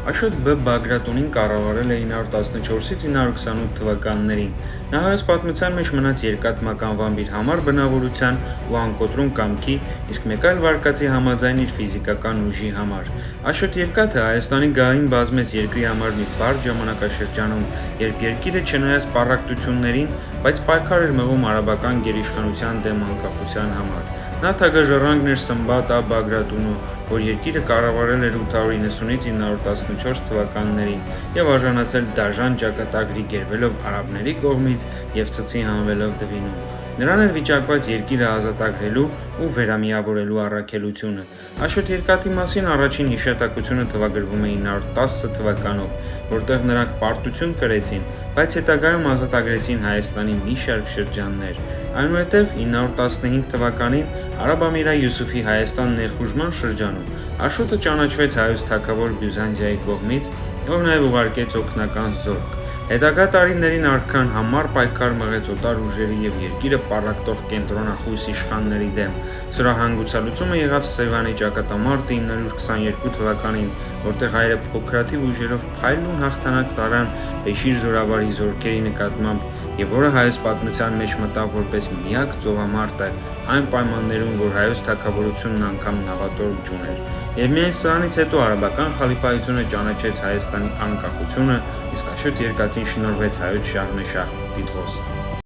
Աշոտ Բ. Բագրատունին կառավարել է 914-ից 928 թվականներին։ Նա հայոց պատմության մեջ մնաց երկաթմական վամպիր համար բնավորության ու անկոտրում կամքի, իսկ մեկ այլ վարկածի համաձայն իր ֆիզիկական ուժի համար։ Աշոտ Երկաթը Հայաստանի գահին բազմեց երկրի համար մի բարդ ժամանակաշրջանում, երբ երկիրը չնայած պառակտություններին, բայց պայքար էր մղում արաբական գերիշխանության դեմ անկախության համար։ Նա թագաժառանգն էր Սմբատ Ա. Բագրատունու, որ երկիրը կառավարել էր 890-ից 914 թվականներին և արժանացել դաժան ճակատագրի գերվելով արաբների կողմից և ծծի հանվելով դվինում։ Նրան էր վիճակված երկիրը ազատագրելու ու վերամիավորելու առաքելությունը։ Աշոտ Երկաթի մասին առաջին հիշատակությունը թվագրվում է 910 թվականով, որտեղ նրանք պարտություն կրեցին, բայց հետագայում ազատագրեցին Հայաստանի մի շարք շրջաններ։ Այնուհետև 915 թվականին Արաբ ամիրա Յուսուֆի Հայաստան ներխուժման շրջանում Աշոտը ճանաչվեց հայոց թագավոր Բյուզանդիայի կողմից, ով նաև ուղարկեց օգնական զորք։ Հետագա տարիներին արքան համառ պայքար մղեց օտար ուժերի և երկիրը պառակտող կենտրոնախույս իշխանների դեմ։ Սրա հանգուցալուծումը եղավ Սևանի ճակատամարտը 922 թվականին, որտեղ հայերը փոքրաթիվ ուժերով փայլուն հաղթանակ տարան Բեշիր Զորավարի զորքերի նկատմամբ և որը հայոց պատմության մեջ մտավ որպես միակ ծովամարտը այն պայմաններում, որ հայոց թագավորությունն անգամ նավատորմ չուներ։ Եվ միայն սրանից հետո արաբական խալիֆայությունը ճանաչեց Հայաստանի անկախությունը, իսկ Աշոտ Երկաթին շնորհվեց հայոց Շահնշահ տիտղոսը։